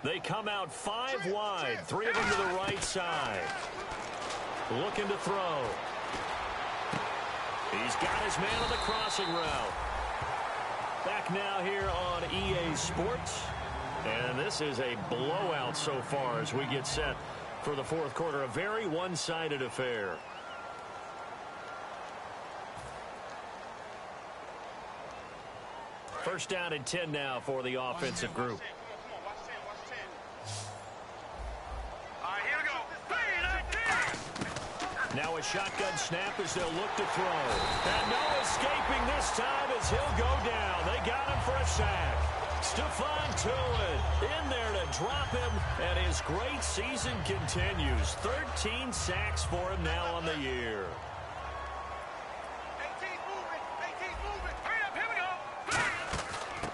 S4: They come out 5 wide, 3 of them to the right side. Looking to throw. He's got his man on the crossing route. Back now here on EA Sports. And this is a blowout so far as we get set for the fourth quarter. A very one-sided affair. First down and 10 now for the offensive group. Now a shotgun snap as they'll look to throw. And no escaping this time as he'll go down. They got him for a sack. Stephon Tuitt in there to drop him, and his great season continues. 13 sacks for him now on the year.
S6: 18's moving. 18's moving. Hurry up, here we go.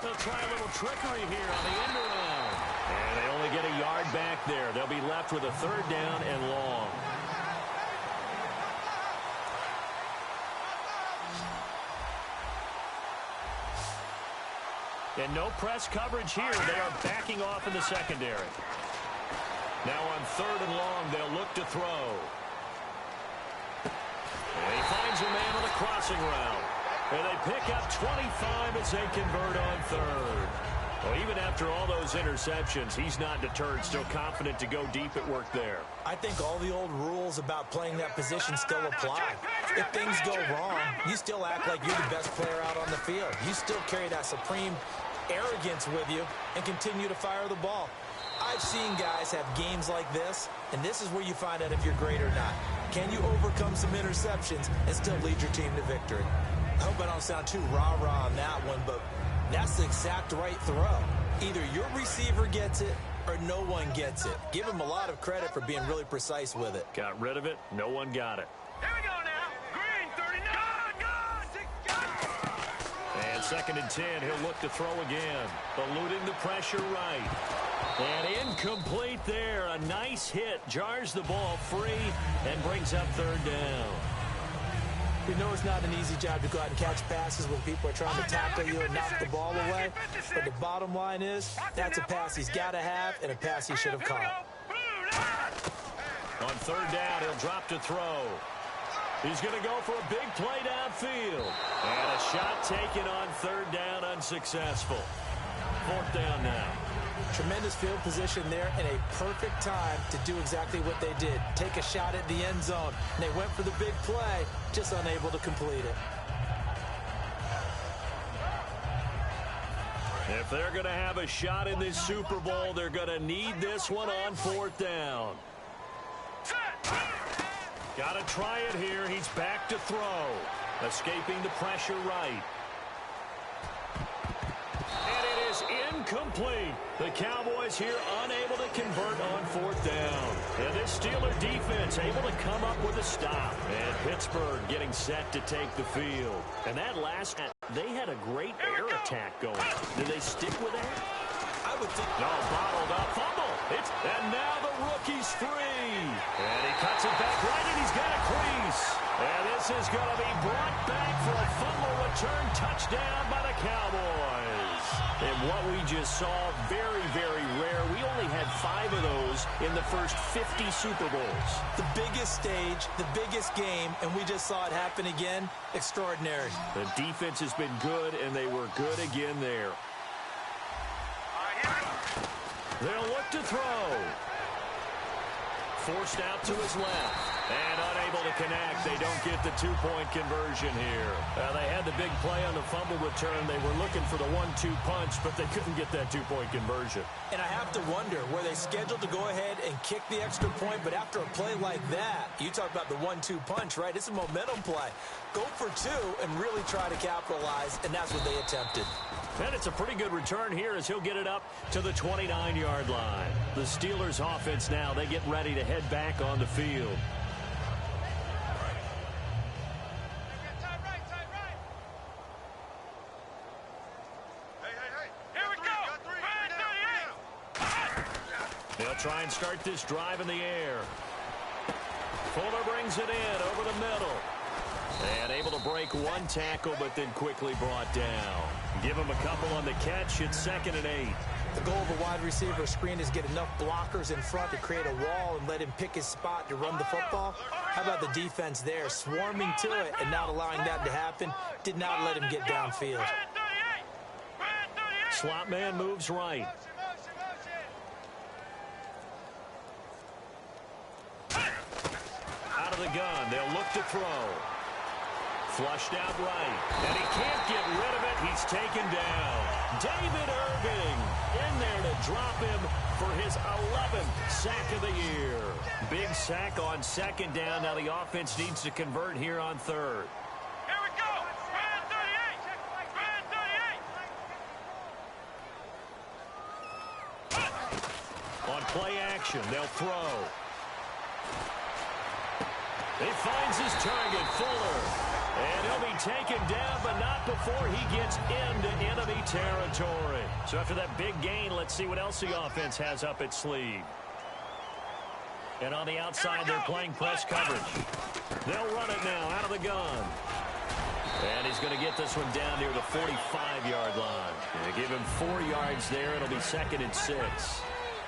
S4: They'll try a little trickery here on the end around. And they only get a yard back there. They'll be left with a third down and long. And no press coverage here. They are backing off in the secondary. Now on third and long, they'll look to throw. And he finds a man on the crossing route. And they pick up 25 as they convert on third. Well, even after all those interceptions, he's not deterred, still confident to go deep at work there.
S5: I think all the old rules about playing that position still apply. If things go wrong, you still act like you're the best player out on the field. You still carry that supreme arrogance with you and continue to fire the ball. I've seen guys have games like this, and this is where you find out if you're great or not. Can you overcome some interceptions and still lead your team to victory? I hope I don't sound too rah-rah on that one, but that's the exact right throw. Either your receiver gets it or no one gets it. Give him a lot of credit for being really precise with it.
S4: Got rid of it. No one got it.
S6: Here we go now. Green, 39.
S4: And second and 10, he'll look to throw again. Eluding the pressure right. And incomplete there. A nice hit. Jars the ball free and brings up third down.
S5: We know it's not an easy job to go out and catch passes when people are trying to tackle you and knock the ball away. But the bottom line is, that's a pass he's got to have and a pass he should have caught.
S4: On third down, he'll drop to throw. He's going to go for a big play downfield. And a shot taken on third down, unsuccessful. Fourth down now.
S5: Tremendous field position there and a perfect time to do exactly what they did. Take a shot at the end zone. And they went for the big play, just unable to complete it.
S4: If they're going to have a shot in this Super Bowl, they're going to need this one on fourth down. Got to try it here. He's back to throw. Escaping the pressure right. And it is incomplete. The Cowboys here unable to convert on fourth down. And this Steeler defense able to come up with a stop. And Pittsburgh getting set to take the field. And that last, they had a great air attack going. Did they stick with that?
S5: I would think.
S4: No, bottled up, fumble. And now the rookie's free. And he cuts it back right, and he's got a crease. And this is going to be brought back for a fumble return touchdown by the Cowboys. And what we just saw, very, very rare. We only had 5 of those in the first 50 Super Bowls.
S5: The biggest stage, the biggest game, and we just saw it happen again. Extraordinary.
S4: The defense has been good, and they were good again there. They'll look to throw. Forced out to his left. And unable to connect. They don't get the 2-point conversion here. They had the big play on the fumble return. They were looking for the 1-2 punch, but they couldn't get that 2-point conversion.
S5: And I have to wonder, were they scheduled to go ahead and kick the extra point? But after a play like that, you talk about the 1-2 punch, right? It's a momentum play. Go for 2 and really try to capitalize, and that's what they attempted.
S4: And it's a pretty good return here as he'll get it up to the 29-yard line. The Steelers offense now, they get ready to head back on the field. They'll try and start this drive in the air. Fuller brings it in over the middle. And able to break one tackle, but then quickly brought down. Give him a couple on the catch. It's 2nd and 8.
S5: The goal of a wide receiver screen is get enough blockers in front to create a wall and let him pick his spot to run the football. How about the defense there, swarming to it and not allowing that to happen? Did not let him get downfield.
S4: Slot man moves right. Out of the gun, they'll look to throw. Flushed out right, and he can't get rid of it. He's taken down. David Irving in there to drop him for his 11th sack of the year. Big sack on 2nd down. Now the offense needs to convert here on 3rd.
S6: Here we go. Brand 38.
S4: On play action, they'll throw. He finds his target, Fuller. And he'll be taken down, but not before he gets into enemy territory. So after that big gain, let's see what else the offense has up its sleeve. And on the outside, they're playing press coverage. They'll run it now out of the gun. And he's going to get this one down near the 45-yard line. They give him 4 yards there. It'll be 2nd and 6.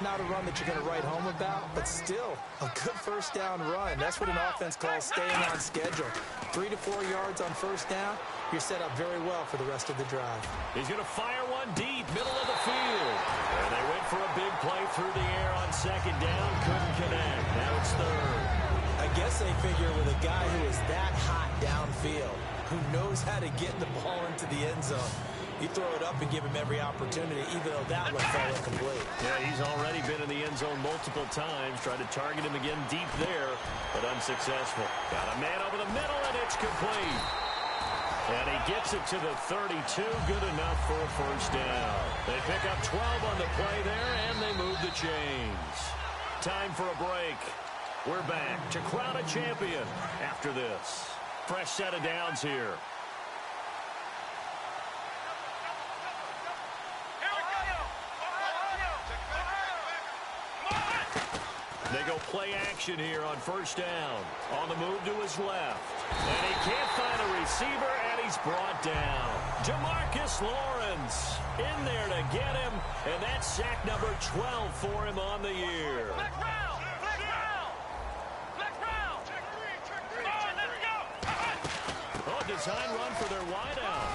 S5: Not a run that you're going to write home about, but still a good first down run. That's what an offense calls staying on schedule. 3 to 4 yards on first down, you're set up very well for the rest of the drive.
S4: He's going to fire one deep, middle of the field. And they went for a big play through the air on 2nd down, couldn't connect. Now it's 3rd.
S5: I guess they figure with a guy who is that hot downfield, who knows how to get the ball into the end zone, you throw it up and give him every opportunity, even though that one fell incomplete.
S4: Yeah, he's already been in the end zone multiple times. Tried to target him again deep there, but unsuccessful. Got a man over the middle, and it's complete. And he gets it to the 32. Good enough for a first down. They pick up 12 on the play there, and they move the chains. Time for a break. We're back to crown a champion after this. Fresh set of downs here. They go play action here on first down. On the move to his left. And he can't find a receiver, and he's brought down. Jamarcus Lawrence in there to get him, and that's sack number 12 for him on the year.
S6: Flex round. Flex round. Flex round. Come on, let's go.
S4: Oh, design run for their wideout.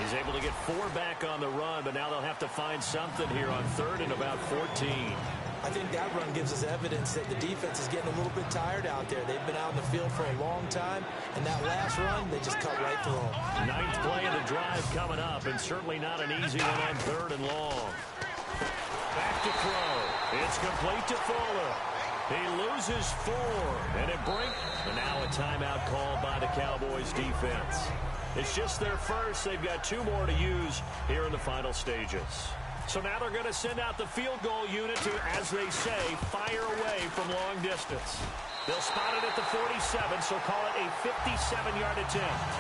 S4: He's able to get 4 back on the run, but now they'll have to find something here on 3rd and about 14.
S5: I think that run gives us evidence that the defense is getting a little bit tired out there. They've been out in the field for a long time, and that last run, they just cut right through them.
S4: 9th play of the drive coming up, and certainly not an easy one on 3rd and long. Back to throw. It's complete to Fuller. He loses 4, and it brings. And now a timeout called by the Cowboys defense. It's just their first. They've got 2 more to use here in the final stages. So now they're going to send out the field goal unit to, as they say, fire away from long distance. They'll spot it at the 47, so call it a 57-yard attempt.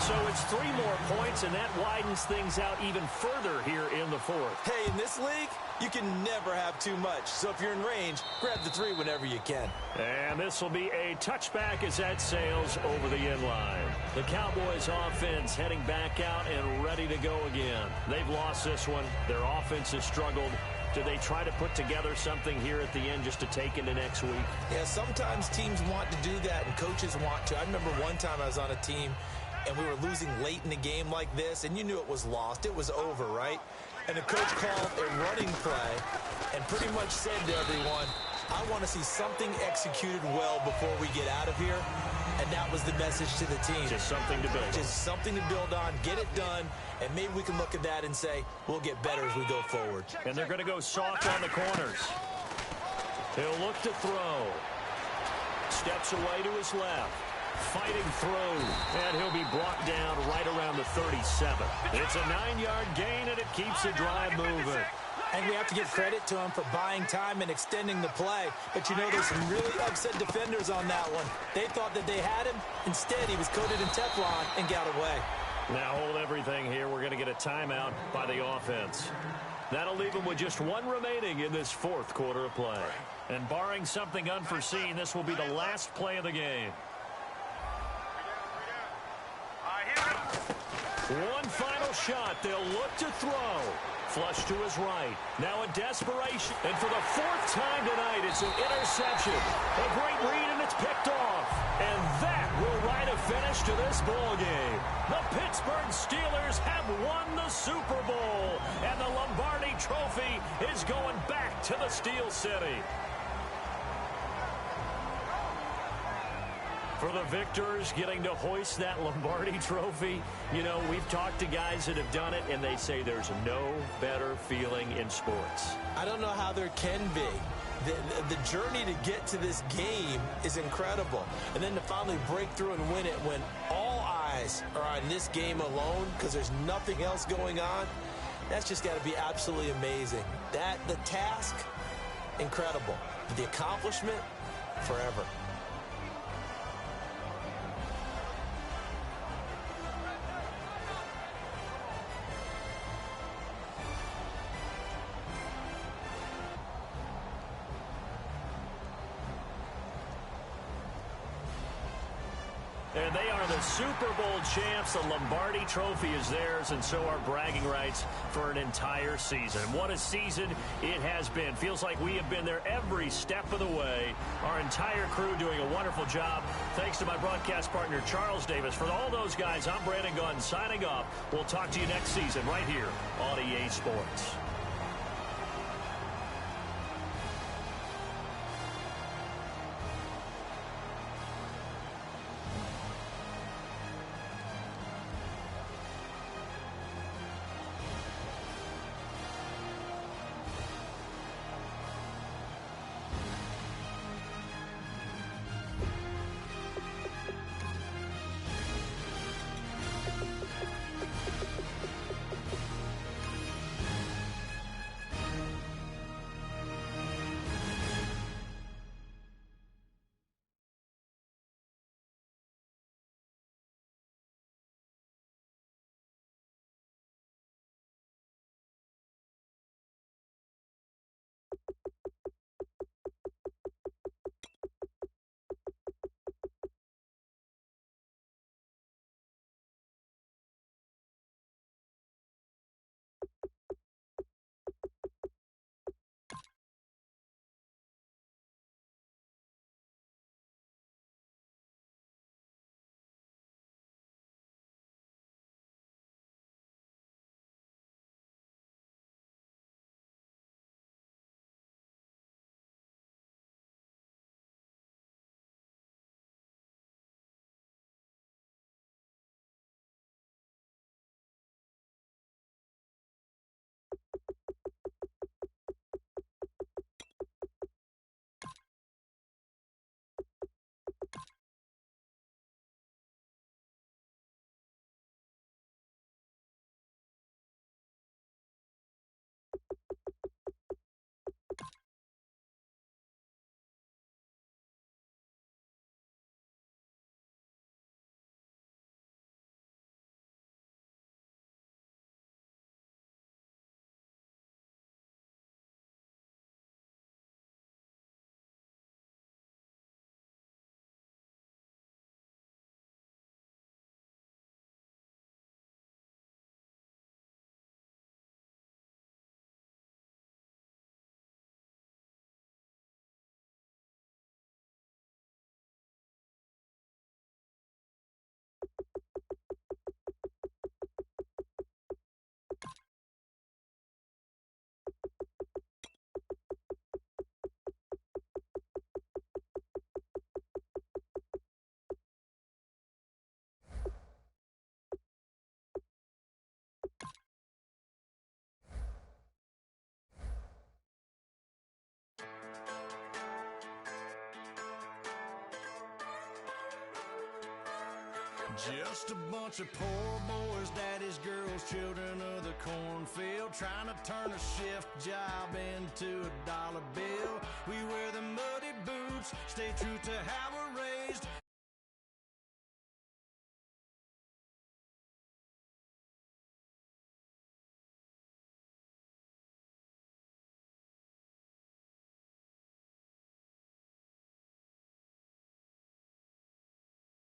S4: So it's 3 more points, and that widens things out even further here in the fourth.
S5: Hey, in this league, you can never have too much. So if you're in range, grab the 3 whenever you can.
S4: And this will be a touchback as that sails over the end line. The Cowboys offense heading back out and ready to go again. They've lost this one. Their offense has struggled. Do they try to put together something here at the end just to take into next week?
S5: Yeah, sometimes teams want to do that and coaches want to. I remember one time I was on a team and we were losing late in the game like this, and you knew it was lost. It was over, right? And the coach called a running play and pretty much said to everyone, I want to see something executed well before we get out of here. And that was the message to the team.
S4: Just something to build.
S5: Just something to build on, get it done, and maybe we can look at that and say, we'll get better as we go forward.
S4: And they're going to go soft on the corners. He'll look to throw. Steps away to his left. Fighting through, and he'll be brought down right around the 37. It's a 9-yard gain, and it keeps the drive moving.
S5: And we have to give credit to him for buying time and extending the play. But you know, there's some really upset defenders on that one. They thought that they had him. Instead, he was coated in Teflon and got away.
S4: Now hold everything here. We're going to get a timeout by the offense. That'll leave them with just 1 remaining in this fourth quarter of play. And barring something unforeseen, this will be the last play of the game. One final shot. They'll look to throw. Flush to his right. Now a desperation. And for the 4th time tonight, it's an interception. A great read, and it's picked off. And that will write a finish to this ball game. The Pittsburgh Steelers have won the Super Bowl. And the Lombardi Trophy is going back to the Steel City. For the victors getting to hoist that Lombardi Trophy, you know, we've talked to guys that have done it, and they say there's no better feeling in sports.
S5: I don't know how there can be. The journey to get to this game is incredible. And then to finally break through and win it when all eyes are on this game alone because there's nothing else going on, that's just got to be absolutely amazing. The task, incredible. The accomplishment, forever.
S4: And they are the Super Bowl champs. The Lombardi Trophy is theirs, and so are bragging rights for an entire season. What a season it has been. Feels like we have been there every step of the way. Our entire crew doing a wonderful job. Thanks to my broadcast partner, Charles Davis. For all those guys, I'm Brandon Gunn signing off. We'll talk to you next season right here on EA Sports.
S1: Just a bunch of poor boys, daddies, girls, children of the cornfield, trying to turn a shift job into a dollar bill. We wear the muddy boots, stay true to how we're raised.